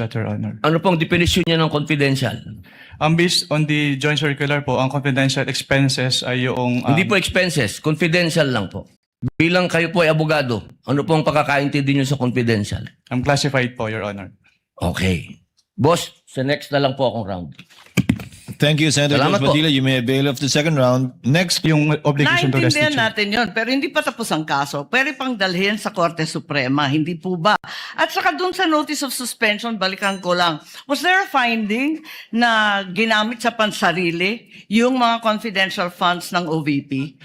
that, Your Honor. Ano pong definition niya ng confidential? Based on the joint circular po, ang confidential expenses ay yung... Hindi po expenses, confidential lang po. Bilang kayo po ay abogado, ano pong pagkakaintindi niyo sa confidential? classified po, Your Honor. Okay. Boss, sa next na lang po akong round. Thank you, Senator Salamat Judge po. Padilla. You may avail of the second round. Next, Yung obligation to Naintindihan restitution. natin yon, pero hindi pa tapos ang kaso. Pwede pang dalhin sa Korte Suprema, hindi po ba? At saka dun sa notice of suspension, balikan ko lang. Was there a finding na ginamit sa pansarili yung mga confidential funds ng OVP?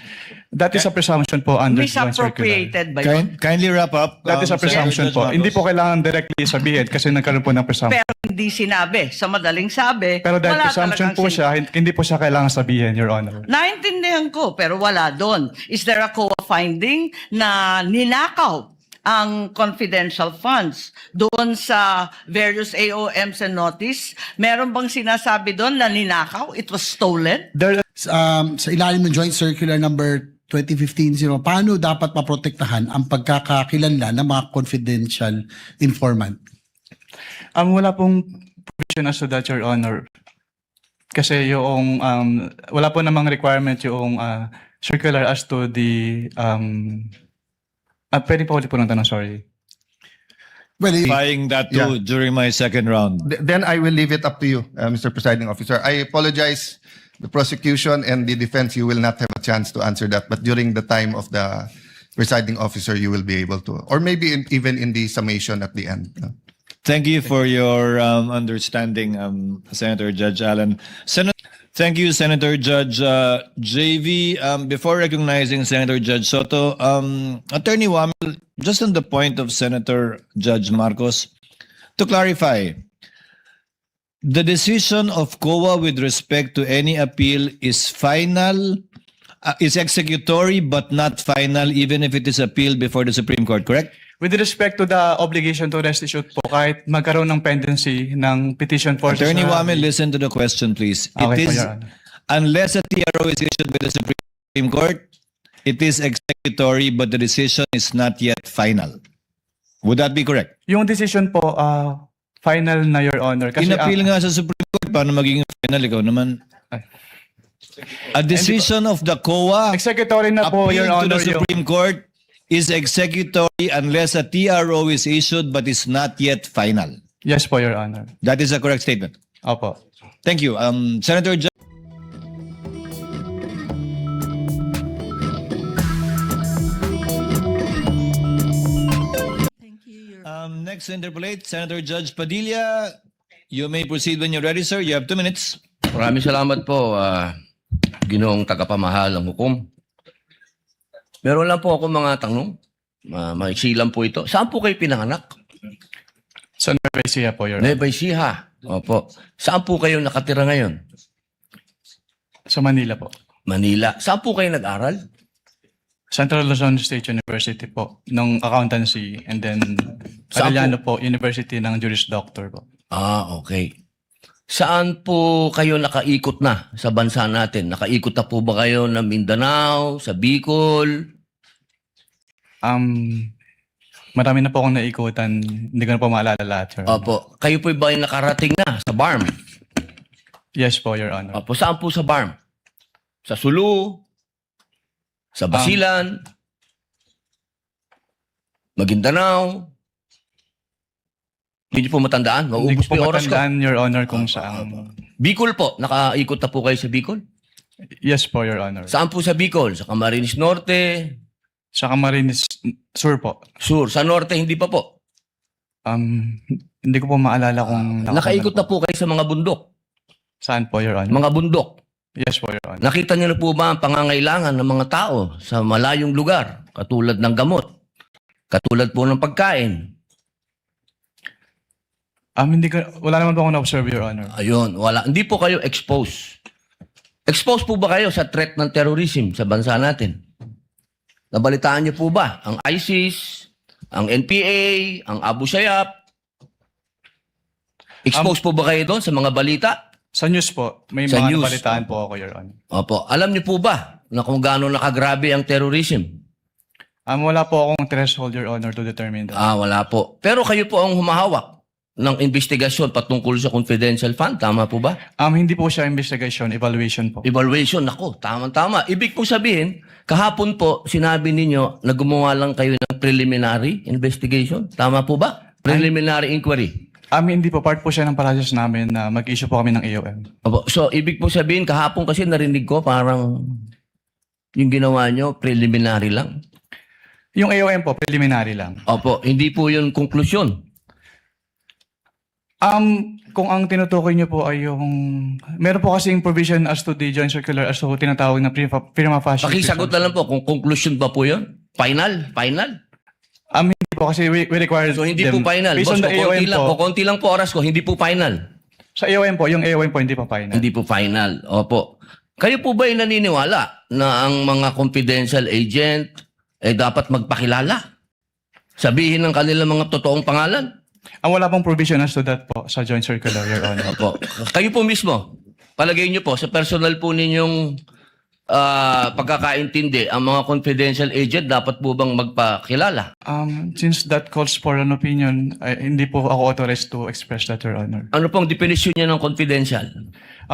That is a presumption po under joint circular. Misappropriated ba yun? kindly wrap up. That is a Senator presumption Judge po. Marcos. Hindi po kailangan directly sabihin kasi nagkaroon po ng presumption. Pero hindi sinabi. Sa madaling sabi, Pero dahil wala presumption talagang po siya, hindi po siya kailangan sabihin, Your Honor. Naintindihan ko, pero wala doon. Is there a COA finding na ninakaw ang confidential funds doon sa various AOMs and notice? Meron bang sinasabi doon na ninakaw? It was stolen? There, Sa ilalim ng Joint Circular number 2015-0, paano dapat maprotektahan ang pagkakakilanlan ng mga confidential informant? wala pong provision as to that, Your Honor. Kasi yung, wala po namang requirement yung circular as to the, pwede po ulit po ng tanong, sorry. Well, Buying that too during my second round. Then I will leave it up to you, Mr. Presiding Officer. I apologize. The prosecution and the defense, you will not have a chance to answer that. But during the time of the presiding officer, you will be able to. Or maybe even in the summation at the end. Thank you for your understanding, Senator Judge Allen. Thank you, Senator Judge JV. Before recognizing Senator Judge Soto, Attorney Wamil, just on the point of Senator Judge Marcos, to clarify, the decision of COA with respect to any appeal is final, is executory but not final even if it is appealed before the Supreme Court, correct? With respect to the obligation to restitute po, kahit magkaroon ng pendency ng petition for... Attorney Wamil, listen to the question, please. Okay, It is, Your Honor. unless a TRO is issued by the Supreme Court, it is executory but the decision is not yet final. Would that be correct? Yung decision po, final na, Your Honor. Kasi, In-appeal nga sa Supreme Court, paano magiging final? Ikaw naman. A decision of the COA executory na po, Your appealed to Honor. the Supreme Court is executory unless a TRO is issued but is not yet final. Yes po, Your Honor. That is a correct statement. Opo. Thank you. Senator Judge. Next to interpolate, Senator Judge Padilla. You may proceed when you're ready, sir. You have 2 minutes. Maraming salamat po, Ginoong tagapamahalang hukom. Meron lang po ako mga tanong. Maiksi lang po ito. Saan po kayo pinanganak? Sa Nueva Ecija po, Your Honor. Nueva Ecija. Opo. Saan po kayo nakatira ngayon? Sa Manila po. Manila. Saan po kayo nag-aral? Central Luzon State University po, ng accountancy, and then Saan Arellano po, University ng Juris Doctor po. Okay. Saan po kayo nakaikot na sa bansa natin? Nakaikot na po ba kayo ng Mindanao, sa Bicol? Marami na po akong naikutan, hindi ko na po maalala lahat, Your Honor. Opo. Kayo po ba ay nakarating na sa BARM? Yes po, Your Honor. Opo. Saan po sa BARM? Sa Sulu? Sa Basilan? Maguindanao? Hindi niyo po matandaan? Hindi Maubos ko po po yung oras ko. matandaan, Your Honor, kung saan. Bicol po. Nakaikot na po kayo sa Bicol? Yes po, Your Honor. Saan po sa Bicol? Sa Camarines Norte? Sa Camarines Sur po. Sur? Sa Norte, hindi pa po. Hindi ko po maalala kung... Nakaikot na po kayo sa mga bundok. Saan po, Your Honor? Mga bundok. Yes po, Your Honor. Nakita niyo na po ba ang pangangailangan ng mga tao sa malayong lugar? Katulad ng gamot. Katulad po ng pagkain. Wala naman po akong na-observe, Your Honor. Ayun, wala. Hindi po kayo exposed. Exposed po ba kayo sa threat ng terrorism sa bansa natin? Nabalitaan niyo po ba ang ISIS, ang NPA, ang Abu Sayyaf? Exposed po ba kayo doon sa mga balita? Sa news po, may Sa mga news. nabalitaan po ako, Your Honor. Opo. Alam niyo po ba na kung gaano nakagrabe ang terrorism? Wala po akong threshold, Your Honor, to determine that. Wala po. Pero kayo po ang humahawak ng investigasyon patungkol sa confidential fund. Tama po ba? Hindi po siya investigation, evaluation po. Evaluation. Nako, tama-tama. Ibig po sabihin, kahapon po, sinabi ninyo na gumawa lang kayo ng preliminary investigation. Tama po ba? Preliminary inquiry. Hindi po, part po siya ng process namin na mag-issue po kami ng AOM. Opo. So, ibig po sabihin, kahapon kasi narinig ko parang yung ginawa nyo, preliminary lang. Yung AOM po, preliminary lang. Opo, hindi po yun konklusyon. Kung ang tinutukoy niyo po ay yung... Meron po kasing provision as to the joint circular as to tinatawag na prima facie. Pakisagot na lang po kung conclusion ba po yun? Final? Hindi po kasi we require So, hindi po them. final. Based Boss, on the AOM po. konti lang po oras ko, hindi po final. Sa AOM po, yung AOM po hindi pa final. Hindi po final. Opo. Kayo po ba ay naniniwala na ang mga confidential agent dapat magpakilala? Sabihin ng kanilang mga totoong pangalan? Wala pong provision as to that po sa joint circular, Your Honor. Opo. Kayo po mismo, palagay niyo po, sa personal po ninyong pagkakaintindi, ang mga confidential agent dapat po bang magpakilala? Since that calls for an opinion, hindi po ako authorized to express that, Your Honor. Ano pong definition niya ng confidential?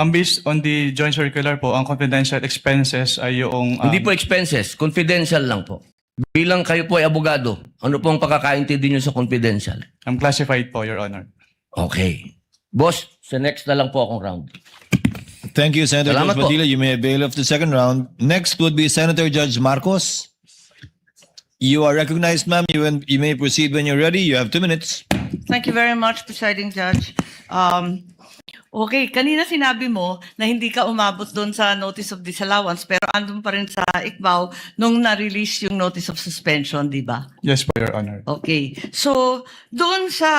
Based on the joint circular po, ang confidential expenses ay yung... Hindi po expenses, confidential lang po. Bilang kayo po ay abogado, ano pong pagkakaintindi niyo sa confidential? classified po, Your Honor. Okay. Boss, sa next na lang po akong round. Thank you, Senator Salamat Judge po. Padilla. You may avail of the second round. Next would be Senator Judge Marcos. You are recognized, ma'am. You may proceed when you're ready. You have 2 minutes. Thank you very much, Presiding Judge. Okay, kanina sinabi mo na hindi ka umabot doon sa notice of disallowance pero andun pa rin sa ICBAO nung na-release yung notice of suspension, di ba? Yes po, Your Honor. Okay. So, doon sa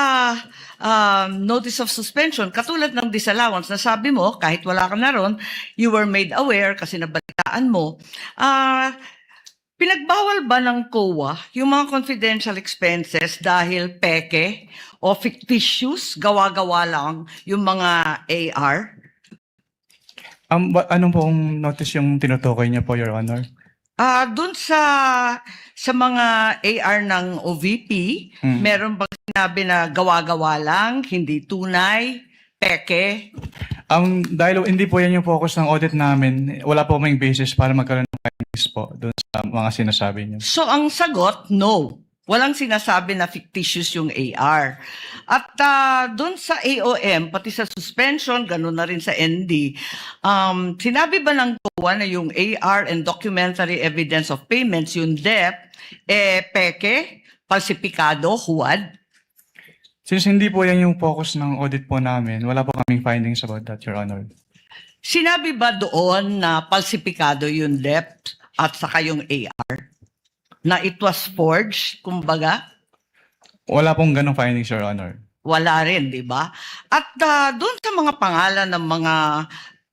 notice of suspension, katulad ng disallowance, na sabi mo, kahit wala ka na ron, you were made aware kasi nabalitaan mo, pinagbawal ba ng COA yung mga confidential expenses dahil peke o fictitious, gawa-gawa lang yung mga AR? Anong pong notice yung tinutukoy niya po, Your Honor? Doon sa mga AR ng OVP, meron bang sinabi na gawa-gawa lang, hindi tunay, peke? Dahil hindi po yan yung focus ng audit namin, wala po kaming basis para magkaroon ng findings po doon sa mga sinasabi niyo. So ang sagot, no. Walang sinasabi na fictitious yung AR. At doon sa AOM, pati sa suspension, ganun na rin sa ND, sinabi ba ng COA na yung AR and documentary evidence of payments, yung DEP, peke, falsipikado, huwad? Since hindi po yan yung focus ng audit po namin, wala po kaming findings about that, Your Honor. Sinabi ba doon na falsipikado yung DEP at saka yung AR? Na it was forged, kumbaga? Wala pong ganong findings, Your Honor. Wala rin, di ba? At doon sa mga pangalan ng mga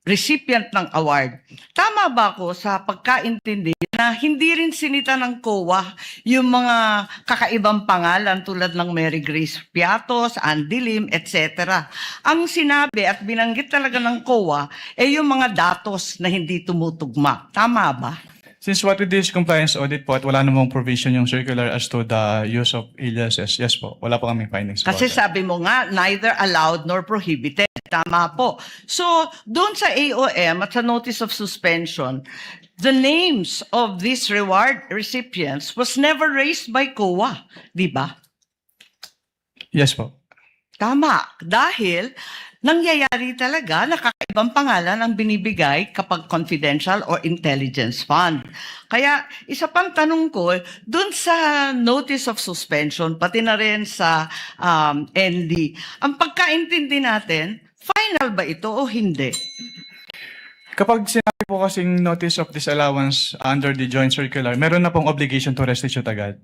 recipient ng award, tama ba ako sa pagkaintindi na hindi rin sinita ng COA yung mga kakaibang pangalan tulad ng Mary Grace Piatos, Andy Lim, etc. Ang sinabi at binanggit talaga ng COA ay yung mga datos na hindi tumutugma. Tama ba? Since what with this compliance audit po at wala namang provision yung circular as to the use of aliases, yes po, wala po kaming findings about Kasi that. sabi mo nga, neither allowed nor prohibited. Tama po. So, doon sa AOM at sa notice of suspension, the names of these reward recipients was never raised by COA. Di ba? Yes po. Tama. Dahil nangyayari talaga na kakaibang pangalan ang binibigay kapag confidential or intelligence fund. Kaya isa pang tanong ko, dun sa notice of suspension, pati na rin sa ND, ang pagkaintindi natin, final ba ito o hindi? Kapag sinabi po kasing notice of disallowance under the joint circular, meron na pong obligation to restitute agad.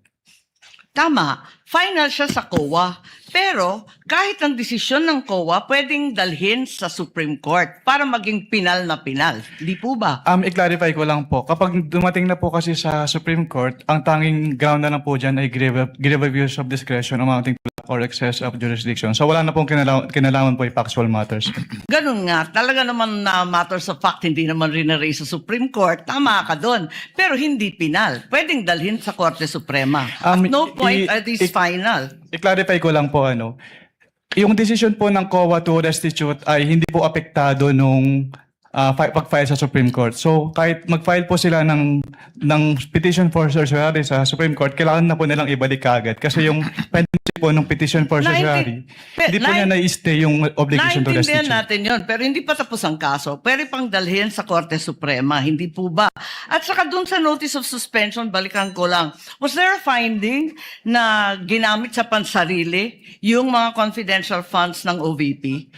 Tama, final siya sa COA. Pero kahit ang desisyon ng COA, pwedeng dalhin sa Supreme Court para maging pinal na pinal. Di po ba? I-clarify ko lang po, kapag dumating na po kasi sa Supreme Court, ang tanging ground na lang po dyan ay grave abuse of discretion amounting to or excess of jurisdiction. So wala na pong kinalaman po yung factual matters. Ganun nga, talaga naman na matters of fact, hindi naman rin na-raise sa Supreme Court, tama ka doon. Pero hindi pinal. Pwedeng dalhin sa Korte Suprema. At no point are these final. I-clarify ko lang po, Yung decision po ng COA to restitute ay hindi po apektado nung pag-file sa Supreme Court. So kahit mag-file po sila ng petition for certiorari sa Supreme Court, kailangan na po nilang ibalik kaagad. Kasi yung pendency po ng petition for certiorari, hindi po niya na-stay yung obligation to Naintindihan restitute. natin yon, pero hindi pa tapos ang kaso. Pwede pang dalhin sa Korte Suprema, hindi po ba? At saka dun sa notice of suspension, balikan ko lang. Was there a finding na ginamit sa pansarili yung mga confidential funds ng OVP?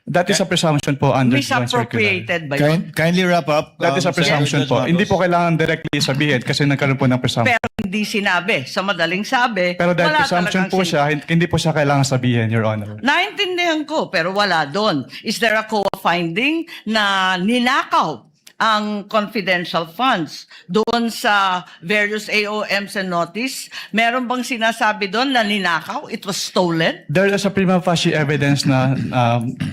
That is a presumption po under joint circular. Misappropriated ba yun? Kindly wrap up. That is a Senator presumption Judge po. Marcos. Hindi po kailangan directly sabihin kasi nagkaroon po ng presumption. Pero hindi sinabi. Sa madaling sabi, Pero dahil wala presumption talagang po siya, hindi po siya kailangan sabihin, Your Honor. Naintindihan ko, pero wala doon. Is there a COA finding na ninakaw ang confidential funds doon sa various AOMs and notice? Meron bang sinasabi doon na ninakaw? It was stolen? There is a prima facie evidence na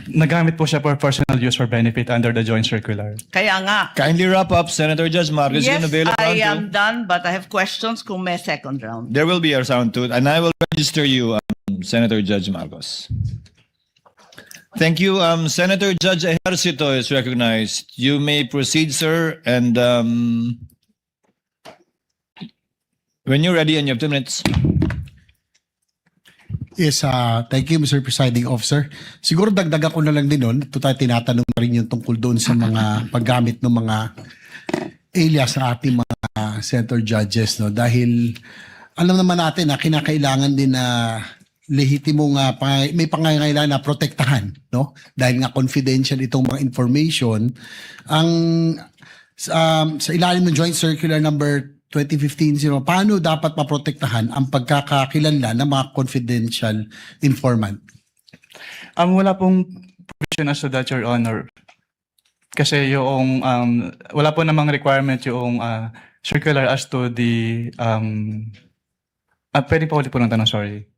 nagamit po siya for personal use or benefit under the joint circular. Kaya nga. Kindly wrap up, Senator Judge Marcos. Yes, Yun available I to- am done, but I have questions kung may second round. There will be a round two, and I will register you, Senator Judge Marcos. Thank you. Senator Judge Ejercito is recognized. You may proceed, sir. And when you're ready, and you have 2 minutes. Yes, thank you, Mr. Presiding Officer. Siguro dagdagan ko na lang din nun. Ito tayo tinatanong na rin yung tungkol doon sa mga paggamit ng mga alias sa ating mga senator judges. No? Dahil alam naman natin na kinakailangan din na lehitimong may pangangailangan na protektahan, no? Dahil nga confidential itong mga information. Ang sa ilalim ng Joint Circular number 2015-0, paano dapat maprotektahan ang pagkakakilanlan ng mga confidential informant? Wala pong provision as to that, Your Honor. Kasi yung wala po namang requirement yung circular as to the pwede po ulit po ng tanong, sorry.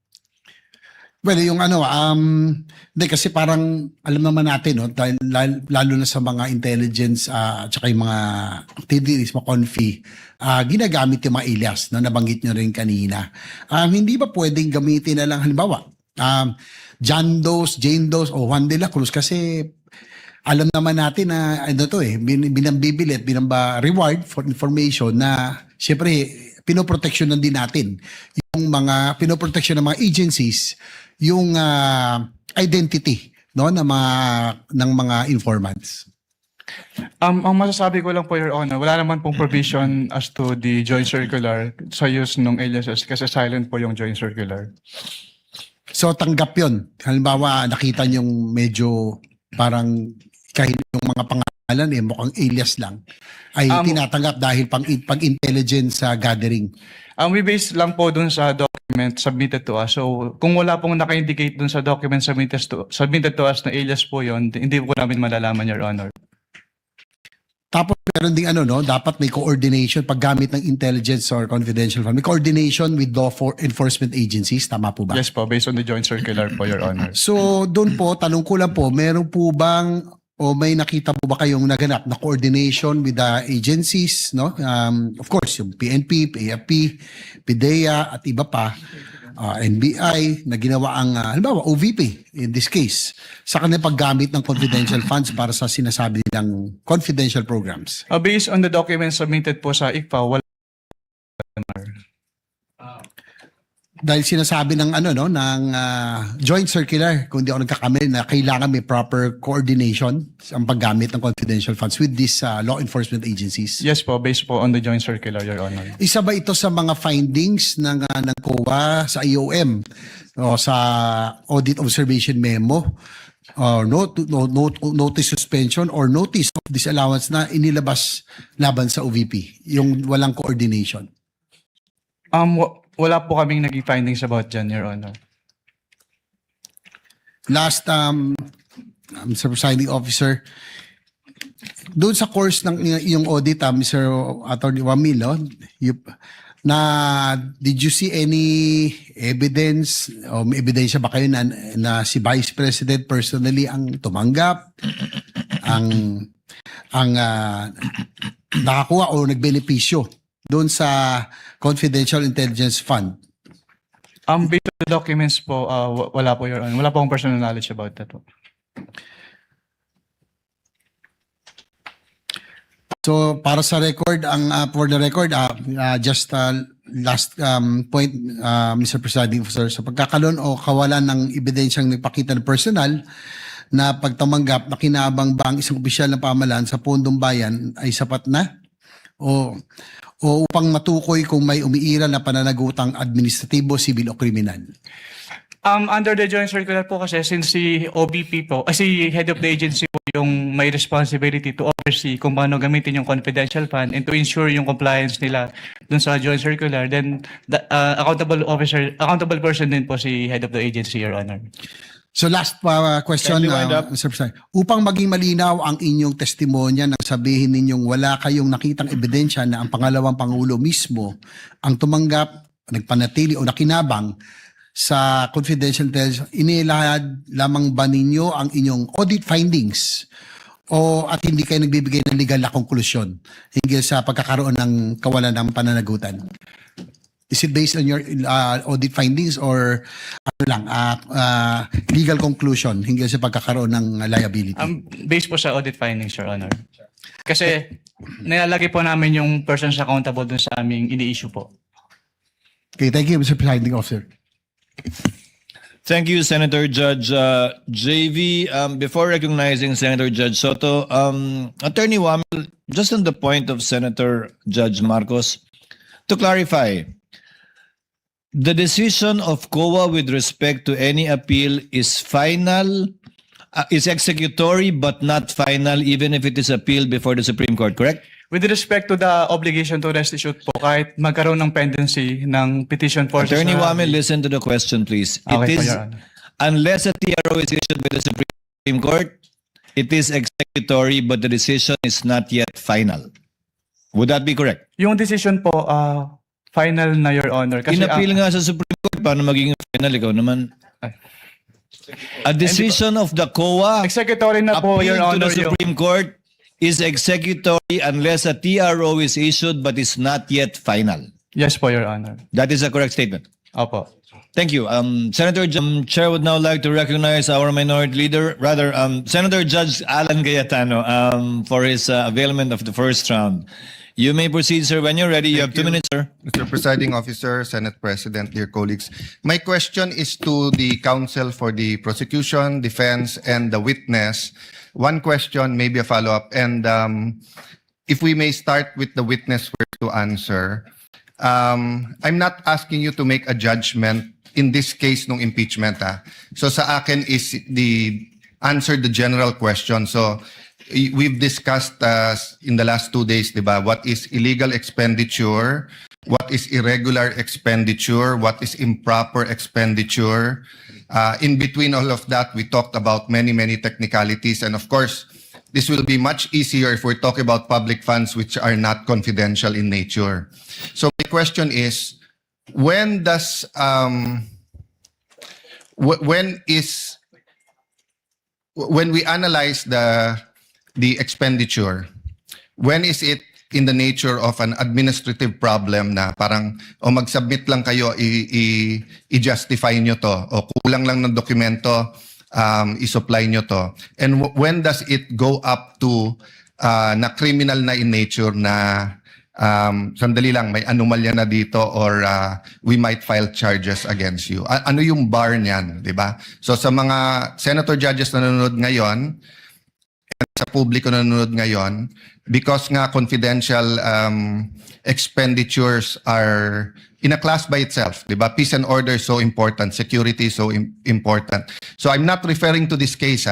Well, yung hindi kasi parang alam naman natin, no, dahil lalo na sa mga intelligence at saka yung mga activities, mga confi, ginagamit yung mga alias na nabanggit nyo rin kanina. Hindi ba pwedeng gamitin na lang, halimbawa, John Doe, Jane Doe o Juan de la Cruz kasi alam naman natin na binambibili at reward for information na siyempre pinoproteksyonan din natin yung mga pinoproteksyon ng mga agencies yung identity no ng mga informants. Ang masasabi ko lang po, Your Honor, wala naman pong provision as to the joint circular sa use ng aliases kasi silent po yung joint circular. So tanggap yun. Halimbawa nakita niyong medyo parang kahit yung mga pangalan mukhang alias lang ay tinatanggap dahil pag-intelligence gathering. We base lang po dun sa document submitted to us. So, kung wala pong naka-indicate dun sa document submitted to us na alias po yon, hindi po namin malalaman, Your Honor. Tapos meron ding dapat may coordination paggamit ng intelligence or confidential fund. May coordination with law enforcement agencies, tama po ba? Yes po, based on the joint circular po, Your Honor. So, doon po, tanong ko lang po, meron po bang o may nakita po ba kayong naganap na coordination with the agencies, no? Of course, yung PNP, AFP, PIDEA at iba pa, NBI na ginawa ang halimbawa OVP in this case sa kanilang paggamit ng confidential funds para sa sinasabi nilang confidential programs. Based on the documents submitted po sa ICPA, wala. Dahil sinasabi ng ng joint circular, kung di ako nagkakamali, na kailangan may proper coordination ang paggamit ng confidential funds with these law enforcement agencies. Yes po, based po on the joint circular, Your Honor. Isa ba ito sa mga findings ng COA sa IOM o sa audit observation memo or notice suspension or notice of disallowance na inilabas laban sa OVP, yung walang coordination? Wala po kaming naging findings about dyan, Your Honor. Last, Mr. Presiding Officer, doon sa course ng yung audit, Mr. Attorney Wamil, did you see any evidence o may ebidensya ba kayo na si Vice President personally ang tumanggap, ang nakakuha o nagbenepisyo doon sa Confidential Intelligence Fund? Based on the documents po, wala po, Your Honor. Wala po akong personal knowledge about that po. So para sa record, for the record, just last point, Mr. Presiding Officer, sa pagkakaroon o kawalan ng ebidensyang nagpakita ng personal na pagtamanggap na kinabang ba ang isang opisyal ng pamahalaan sa pondong bayan ay sapat na? O upang matukoy kung may umiiral na pananagutang administratibo, civil o kriminal? Under the joint circular po kasi, since si OBP po, si head of the agency po yung may responsibility to oversee kung paano gamitin yung confidential fund and to ensure yung compliance nila dun sa joint circular, then the accountable person din po si head of the agency, Your Honor. So last question, Kindly wind up. Mr. President. Upang maging malinaw ang inyong testimonya nang sabihin ninyong wala kayong nakitang ebidensya na ang pangalawang Pangulo mismo ang tumanggap, nagpanatili o nakinabang sa confidential intelligence, inilahad lamang ba ninyo ang inyong audit findings at hindi kayo nagbibigay ng legal na konklusyon hinggil sa pagkakaroon ng kawalan ng pananagutan? Is it based on your audit findings or legal conclusion hinggil sa pagkakaroon ng liability? Based po sa audit findings, Your Honor. Kasi nilalagay po namin yung persons accountable dun sa aming ini-issue po. Okay, thank you, Mr. Presiding Officer. Thank you, Senator Judge JV. Before recognizing Senator Judge Soto, Attorney Wamil, just on the point of Senator Judge Marcos, to clarify, the decision of COA with respect to any appeal is final, is executory but not final even if it is appealed before the Supreme Court, correct? With respect to the obligation to restitute po, kahit magkaroon ng pendency ng petition for... Attorney Wamil, listen to the question, please. Okay, It is, Your Honor. unless a TRO is issued by the Supreme Court, it is executory but the decision is not yet final. Would that be correct? Yung decision po, final na, Your Honor. Kasi Inappeal nga sa Supreme Court, paano magiging final? Ikaw naman. A decision of the COA executory na po, Your appealed to Honor. the Supreme Court is executory unless a TRO is issued but is not yet final. Yes po, Your Honor. That is a correct statement. Opo. Thank you. Senator, Chair would now like to recognize our minority leader, Senator Judge Alan Cayetano, for his availment of the first round. You may proceed, sir, when you're ready. You have 2 minutes, sir. Mr. Presiding Officer, Senate President, dear colleagues. My question is to the counsel for the prosecution, defense, and the witness. One question, maybe a follow-up. And if we may start with the witness first to answer. I'm not asking you to make a judgment in this case ng impeachment. So sa akin is answer the general question. So we've discussed in the last 2 days, diba, what is illegal expenditure, what is irregular expenditure, what is improper expenditure. In between all of that, we talked about many technicalities. And of course, this will be much easier if we're talking about public funds which are not confidential in nature. So my question is, when we analyze the expenditure, when is it in the nature of an administrative problem na parang mag-submit lang kayo, i-justify nyo to, o kulang lang ng dokumento, i-supply nyo to. And when does it go up to na criminal na in nature na sandali lang, may anomalya na dito or we might file charges against you? Ano yung bar niyan, di ba? So sa mga senator judges na nanonood ngayon, sa publiko na nanonood ngayon, because nga confidential expenditures are in a class by itself, di ba? Peace and order is so important, security is so important. So I'm not referring to this case,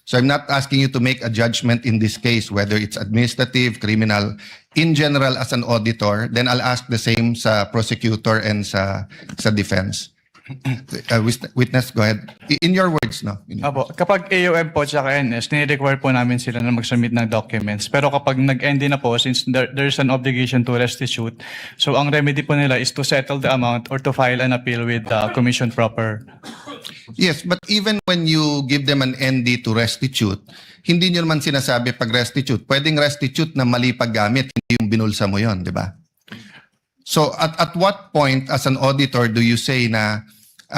So I'm not asking you to make a judgment in this case, whether it's administrative, criminal. In general, as an auditor, then I'll ask the same sa prosecutor and sa defense. Witness, go ahead. In your words, no? Apo, kapag AOM po at NS, nire-require po namin sila na mag-submit ng documents. Pero kapag nag-end na po, since there's an obligation to restitute, so ang remedy po nila is to settle the amount or to file an appeal with the commission proper. Yes, but even when you give them an ND to restitute, hindi nyo naman sinasabi pag restitute. Pwedeng restitute na mali paggamit, hindi yung binulsa mo yon, di ba? So at what point as an auditor do you say na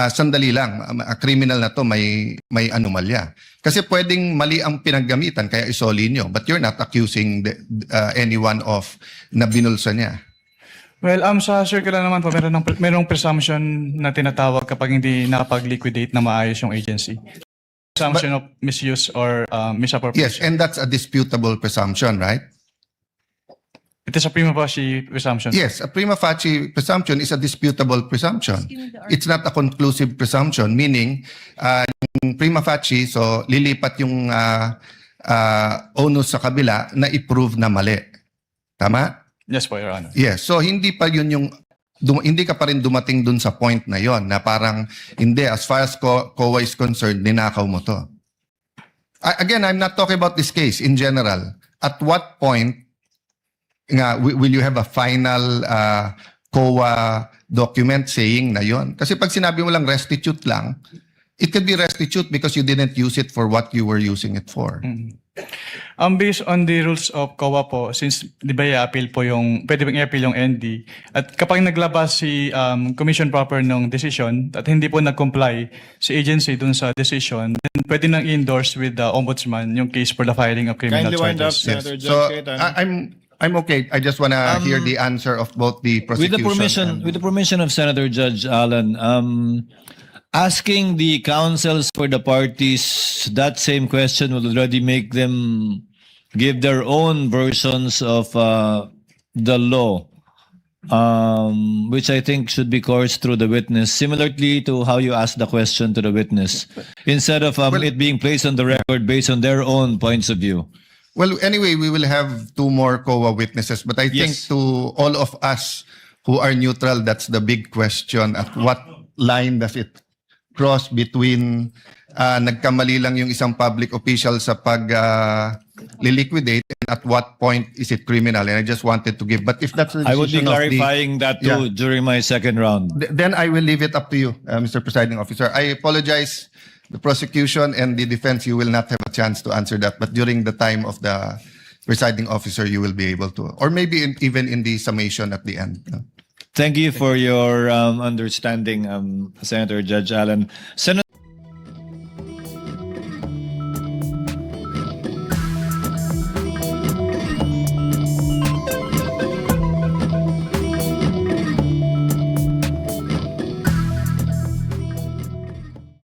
sandali lang, criminal na to, may anomalya. Kasi pwedeng mali ang pinaggamitan, kaya isoli nyo. But you're not accusing anyone of na binulsa niya. Well, sa circular naman po, merong presumption na tinatawag kapag hindi nakapag-liquidate na maayos yung agency. Presumption of misuse or misappropriation. Yes, and that's a disputable presumption, right? It is a prima facie presumption. Yes, a prima facie presumption is a disputable presumption. It's not a conclusive presumption, meaning yung prima facie, so lilipat yung onus sa kabila na i-prove na mali. Tama? Yes po, Your Honor. Yes, so hindi pa yun yung hindi ka pa rin dumating dun sa point na yon na parang hindi, as far as COA is concerned, ninakaw mo to. Again, I'm not talking about this case in general. At what point nga will you have a final COA document saying na yon? Kasi pag sinabi mo lang restitute lang, it could be restitute because you didn't use it for what you were using it for. Based on the rules of COA po, since di ba i-appeal po pwede bang i-appeal yung ND, at kapag naglabas si commission proper ng decision at hindi po nag-comply si agency dun sa decision, then pwede nang i-endorse with the ombudsman yung case for the filing of criminal Kindly wind up, charges. Senator So Judge Cayetano. I'm okay. I just wanna hear the answer of both the With prosecution. the permission of Senator Judge Allen, asking the counsels for the parties that same question will already make them give their own versions of the law, which I think should be coursed through the witness, similarly to how you asked the question to the witness, instead of it being placed on the record based on their own points of view. Well, anyway, we will have 2 more COA witnesses, but I think Yes. to all of us who are neutral, that's the big question. At what line does it cross between nagkamali lang yung isang public official sa liquidate, and at what point is it criminal? And I just wanted to give, but if that's the I would be decision of the- clarifying that too during my second round. Then I will leave it up to you, Mr. Presiding Officer. I apologize, the prosecution and the defense, you will not have a chance to answer that. But during the time of the presiding officer, you will be able to. Or maybe even in the summation at the end. Thank you for your understanding, Senator Judge Allen. Senator